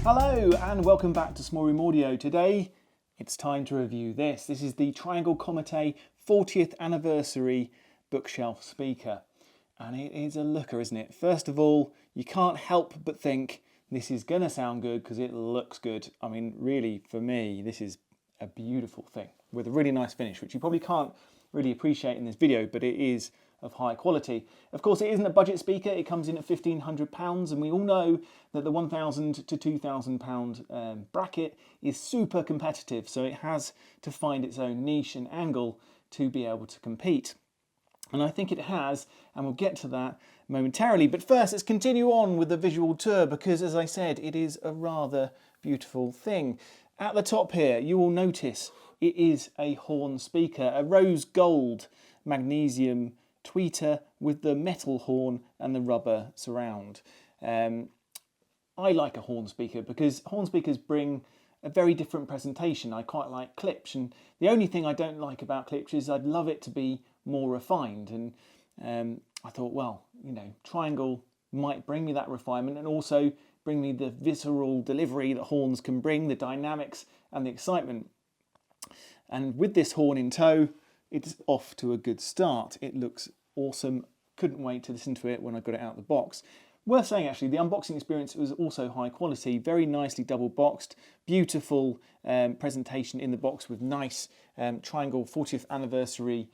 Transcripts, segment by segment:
Hello and welcome back to Sonore Audio. Today it's time to review this. This is the Triangle Comete 40th anniversary bookshelf speaker. And it is a looker, isn't it? First of all, you can't help but think this is going to sound good because it looks good. I mean, really, for me, this is a beautiful thing with a really nice finish, which you probably can't really appreciate in this video, but it is of high quality. Of course, it isn't a budget speaker. It comes in at £1,500, and we all know that the £1,000 to £2,000 bracket is super competitive, so it has to find its own niche and angle to be able to compete. And I think it has, and we'll get to that momentarily. But first, let's continue on with the visual tour, because as I said, it is a rather beautiful thing. At the top here, you will notice it is a horn speaker, a rose gold magnesium tweeter with the metal horn and the rubber surround. I like a horn speaker because horn speakers bring a very different presentation. I quite like clips, and the only thing I don't like about clips is I'd love it to be more refined, and I thought, well, you know, Triangle might bring me that refinement and also bring me the visceral delivery that horns can bring, the dynamics and the excitement. And with this horn in tow, it's off to a good start. It looks awesome. Couldn't wait to listen to it when I got it out of the box. Worth saying, actually, the unboxing experience was also high quality, very nicely double boxed, beautiful presentation in the box with nice Triangle 40th anniversary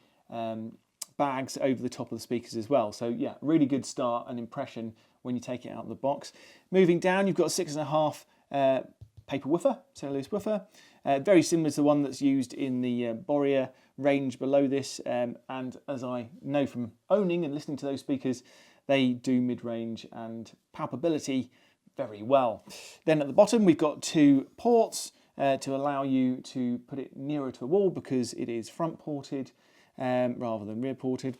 bags over the top of the speakers as well. So yeah, really good start and impression when you take it out of the box. Moving down, you've got a 6.5 paper woofer, cellulose woofer, very similar to the one that's used in the Borea range below this, and as I know from owning and listening to those speakers, they do mid-range and palpability very well. Then at the bottom we've got two ports to allow you to put it nearer to a wall because it is front ported rather than rear ported.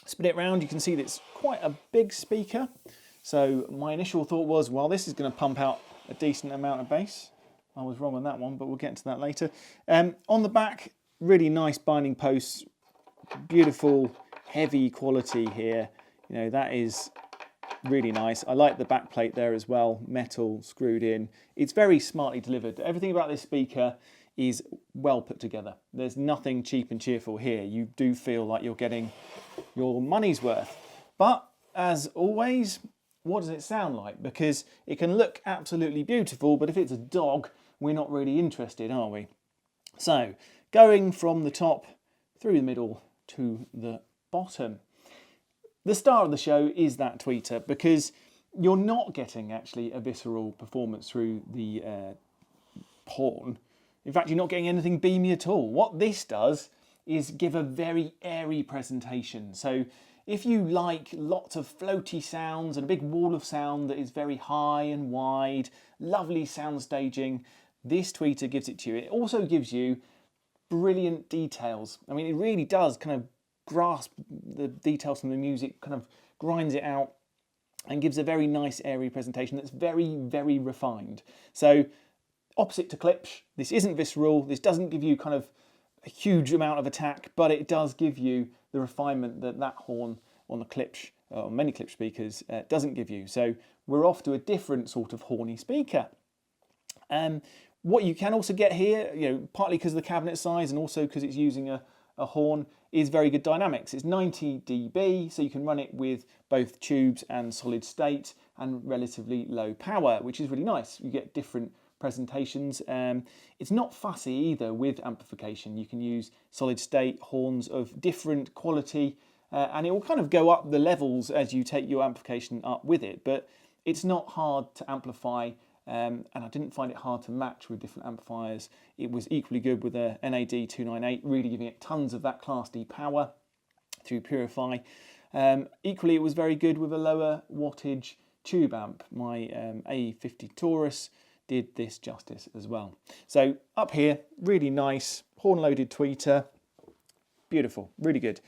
Spin it round, you can see that it's quite a big speaker. So my initial thought was, well, this is going to pump out a decent amount of bass. I was wrong on that one, but we'll get to that later. On the back, really nice binding posts, beautiful heavy quality here. You know, that is really nice. I like the back plate there as well, metal screwed in. It's very smartly delivered. Everything about this speaker is well put together. There's nothing cheap and cheerful here. You do feel like you're getting your money's worth. But as always, what does it sound like? Because it can look absolutely beautiful, but if it's a dog, we're not really interested, are we? So, going from the top through the middle to the bottom. The star of the show is that tweeter, because you're not getting actually a visceral performance through the horn. In fact, you're not getting anything beamy at all. What this does is give a very airy presentation. So if you like lots of floaty sounds and a big wall of sound that is very high and wide, lovely sound staging, this tweeter gives it to you. It also gives you brilliant details. I mean, it really does kind of grasp the details from the music, kind of grinds it out and gives a very nice airy presentation that's very, very refined. So opposite to clips, this isn't visceral, this doesn't give you kind of a huge amount of attack, but it does give you the refinement that that horn on the Klipsch, or many Klipsch speakers, doesn't give you. So we're off to a different sort of horny speaker. What you can also get here, you know, partly because of the cabinet size and also because it's using a horn, is very good dynamics. It's 90 dB, so you can run it with both tubes and solid state and relatively low power, which is really nice. You get different presentations. It's not fussy either with amplification. You can use solid state horns of different quality and it will kind of go up the levels as you take your amplification up with it, but it's not hard to amplify, and I didn't find it hard to match with different amplifiers. It was equally good with a NAD C298, really giving it tons of that Class D power through Purifi. Equally, it was very good with a lower wattage tube amp. My A50 Taurus did this justice as well. So up here, really nice horn-loaded tweeter, beautiful, really good.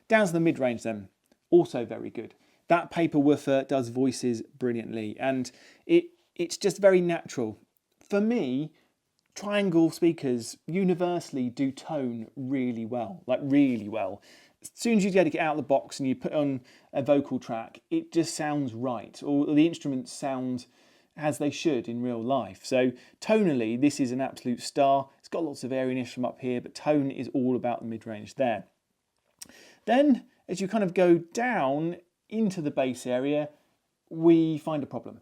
Down to the mid-range then, also very good. That paper woofer does voices brilliantly, and it's just very natural. For me, Triangle speakers universally do tone really well, like really well. As soon as you get it out of the box and you put on a vocal track, it just sounds right, or the instruments sound as they should in real life. So tonally, this is an absolute star. It's got lots of airiness from up here, but tone is all about the mid-range there. Then, as you kind of go down into the bass area, we find a problem.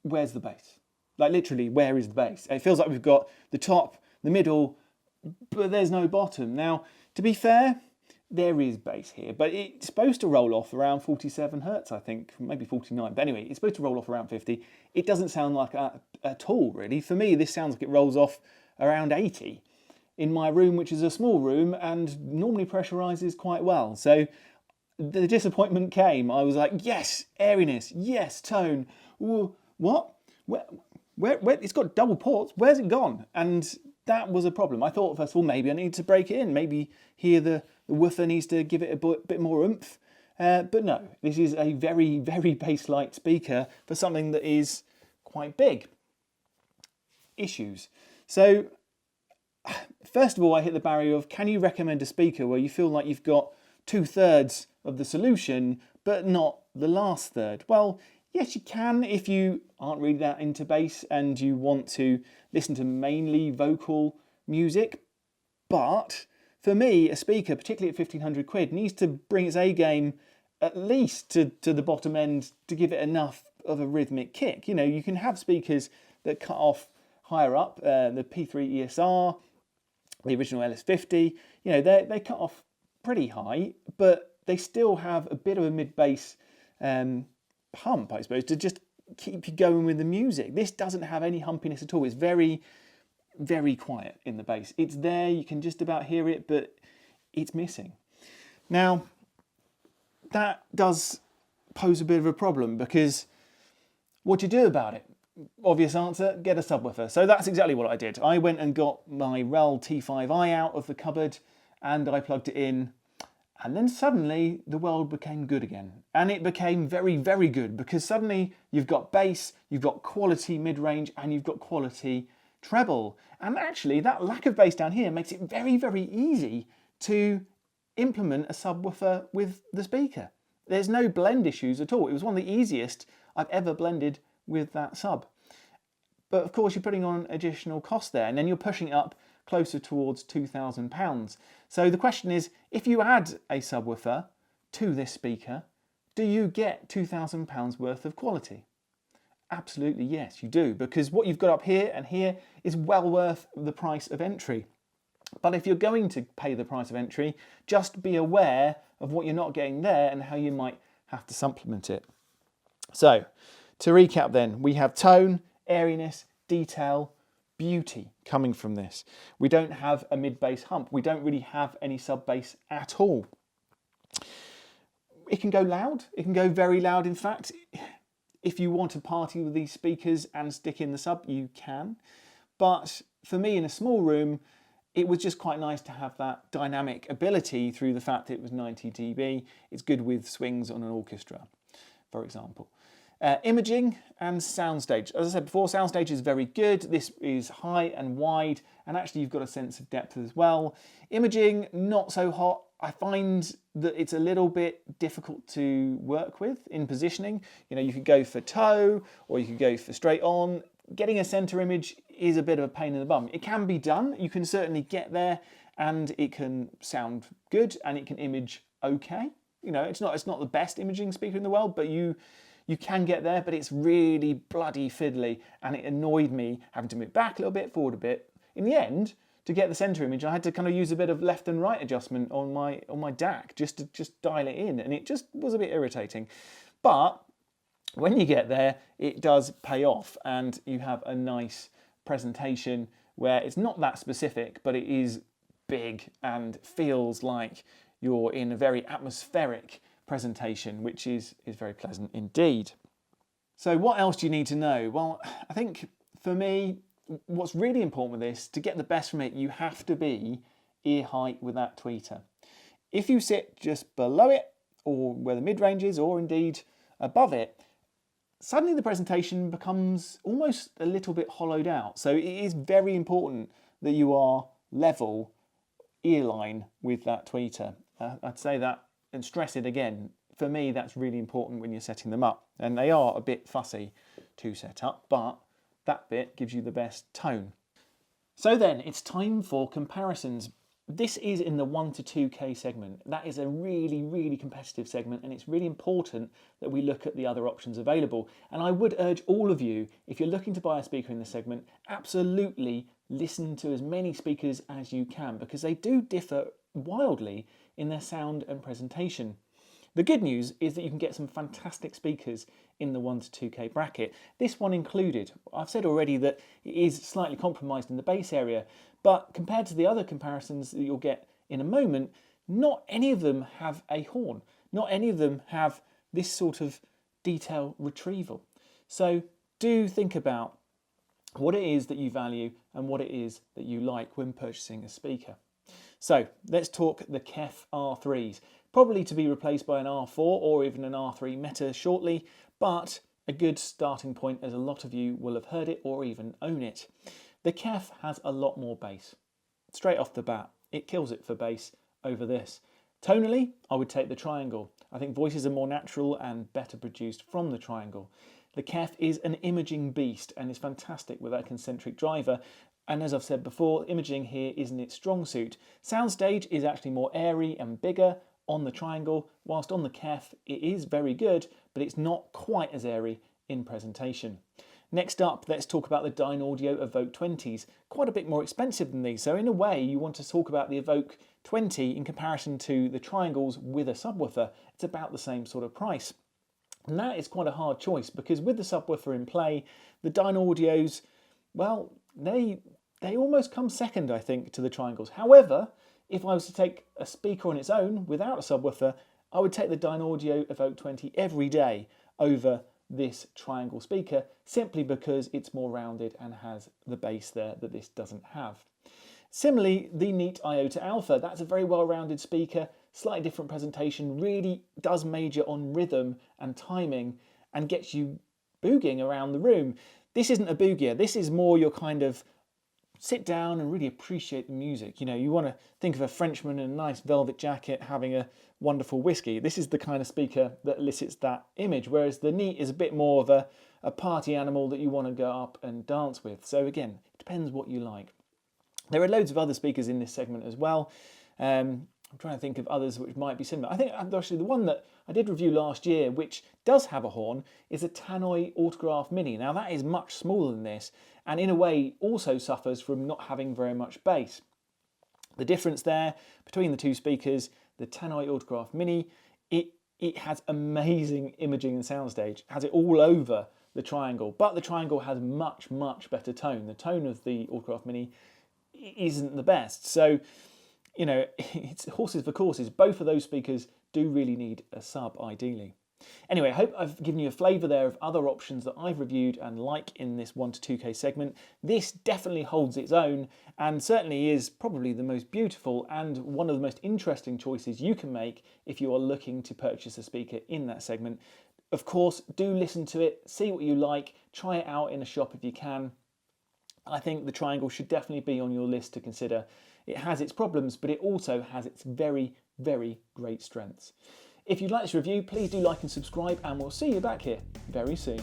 Where's the bass? Like literally, where is the bass? It feels like we've got the top, the middle, but there's no bottom. Now, to be fair, there is bass here, but it's supposed to roll off around 47 hertz, I think, maybe 49. But anyway, it's supposed to roll off around 50. It doesn't sound like that at all, really. For me, this sounds like it rolls off around 80 in my room, which is a small room and normally pressurizes quite well. So the disappointment came. I was like, yes, airiness, yes, tone. Ooh, what? Where, it's got double ports. Where's it gone? And that was a problem. I thought, first of all, maybe I need to break it in. Maybe here the woofer needs to give it a bit more oomph. But no, this is a very, very bass-light speaker for something that is quite big. Issues. So, first of all, I hit the barrier of, can you recommend a speaker where you feel like you've got 2/3 of the solution, but not the last third? Well, yes, you can if you aren't really that into bass and you want to listen to mainly vocal music. But for me, a speaker, particularly at 1,500 quid, needs to bring its A game at least to the bottom end to give it enough of a rhythmic kick. You know, you can have speakers that cut off higher up, the P3 ESR, the original LS50, you know, they cut off pretty high, but they still have a bit of a mid-bass hump, I suppose, to just keep you going with the music. This doesn't have any humpiness at all. It's very, very quiet in the bass. It's there, you can just about hear it, but it's missing. Now, that does pose a bit of a problem because what do you do about it? Obvious answer, get a subwoofer. So that's exactly what I did. I went and got my Rel T5i out of the cupboard and I plugged it in. And then suddenly the world became good again. And it became very, very good because suddenly you've got bass, you've got quality mid-range, and you've got quality treble. And actually that lack of bass down here makes it very, very easy to implement a subwoofer with the speaker. There's no blend issues at all. It was one of the easiest I've ever blended with that sub. But of course you're putting on additional cost there, and then you're pushing it up closer towards £2,000. So the question is, if you add a subwoofer to this speaker, do you get £2,000 worth of quality? Absolutely yes, you do, because what you've got up here and here is well worth the price of entry. But if you're going to pay the price of entry, just be aware of what you're not getting there and how you might have to supplement it. So, to recap then, we have tone, airiness, detail, beauty coming from this. We don't have a mid-bass hump. We don't really have any sub-bass at all. It can go loud. It can go very loud, in fact. If you want to party with these speakers and stick in the sub, you can. But for me, in a small room, it was just quite nice to have that dynamic ability through the fact that it was 90 dB. It's good with swings on an orchestra, for example. Imaging and soundstage. As I said before, soundstage is very good. This is high and wide, and actually you've got a sense of depth as well. Imaging, not so hot. I find that it's a little bit difficult to work with in positioning. You know, you could go for toe, or you could go for straight on. Getting a center image is a bit of a pain in the bum. It can be done. You can certainly get there, and it can sound good, and it can image okay. You know, it's not the best imaging speaker in the world, but you can get there, but it's really bloody fiddly, and it annoyed me having to move back a little bit, forward a bit. In the end, to get the center image, I had to kind of use a bit of left and right adjustment on my DAC just to dial it in, and it just was a bit irritating. But when you get there, it does pay off, and you have a nice presentation where it's not that specific, but it is big and feels like you're in a very atmospheric presentation, which is very pleasant indeed. So what else do you need to know? Well, I think for me, what's really important with this, to get the best from it, you have to be ear height with that tweeter. If you sit just below it, or where the mid-range is, or indeed above it, suddenly the presentation becomes almost a little bit hollowed out. So it is very important that you are level ear line with that tweeter. I'd say that and stress it again. for me, that's really important when you're setting them up. And they are a bit fussy to set up, but that bit gives you the best tone. So then, it's time for comparisons. This is in the 1 to 2K segment. That is a really, really competitive segment, and it's really important that we look at the other options available. And I would urge all of you, if you're looking to buy a speaker in this segment, absolutely listen to as many speakers as you can, because they do differ wildly in their sound and presentation. The good news is that you can get some fantastic speakers in the 1 to 2K bracket, this one included. I've said already that it is slightly compromised in the bass area, but compared to the other comparisons that you'll get in a moment, not any of them have a horn. Not any of them have this sort of detail retrieval. So do think about what it is that you value and what it is that you like when purchasing a speaker. So let's talk the KEF R3s. Probably to be replaced by an R4 or even an R3 Meta shortly, but a good starting point, as a lot of you will have heard it or even own it. The KEF has a lot more bass. Straight off the bat, it kills it for bass over this. Tonally, I would take the Triangle. I think voices are more natural and better produced from the Triangle. The KEF is an imaging beast and is fantastic with that concentric driver. And as I've said before, imaging here isn't its strong suit. Soundstage is actually more airy and bigger on the Triangle, whilst on the KEF it is very good, but it's not quite as airy in presentation. Next up, let's talk about the Dynaudio Evoke 20s. Quite a bit more expensive than these, so in a way you want to talk about the Evoke 20 in comparison to the Triangles with a subwoofer. It's about the same sort of price. And that is quite a hard choice, because with the subwoofer in play, the Dynaudios, well, they almost come second, I think, to the Triangles. However, if I was to take a speaker on its own without a subwoofer, I would take the Dynaudio Evoke 20 every day over this Triangle speaker, simply because it's more rounded and has the bass there that this doesn't have. Similarly, the Neat Iota Alpha, that's a very well-rounded speaker, slightly different presentation, really does major on rhythm and timing and gets you boogieing around the room. This isn't a boogier, this is more your kind of sit down and really appreciate the music. You know, you want to think of a Frenchman in a nice velvet jacket having a wonderful whiskey. This is the kind of speaker that elicits that image, whereas the Neat is a bit more of a party animal that you want to go up and dance with. So again, it depends what you like. There are loads of other speakers in this segment as well. I'm trying to think of others which might be similar. I think actually the one that I did review last year, which does have a horn, is a Tannoy Autograph Mini. Now that is much smaller than this, and in a way also suffers from not having very much bass. The difference there between the two speakers, the Tannoy Autograph Mini, it has amazing imaging and soundstage, has it all over the Triangle, but the Triangle has much, much better tone. The tone of the Autograph Mini isn't the best. So, you know, it's horses for courses. Both of those speakers do really need a sub, ideally. Anyway, I hope I've given you a flavour there of other options that I've reviewed and like in this 1 to 2K segment. This definitely holds its own and certainly is probably the most beautiful and one of the most interesting choices you can make if you are looking to purchase a speaker in that segment. Of course, do listen to it, see what you like, try it out in a shop if you can. I think the Triangle should definitely be on your list to consider. It has its problems, but it also has its very, very great strengths. If you'd like this review, please do like and subscribe, and we'll see you back here very soon.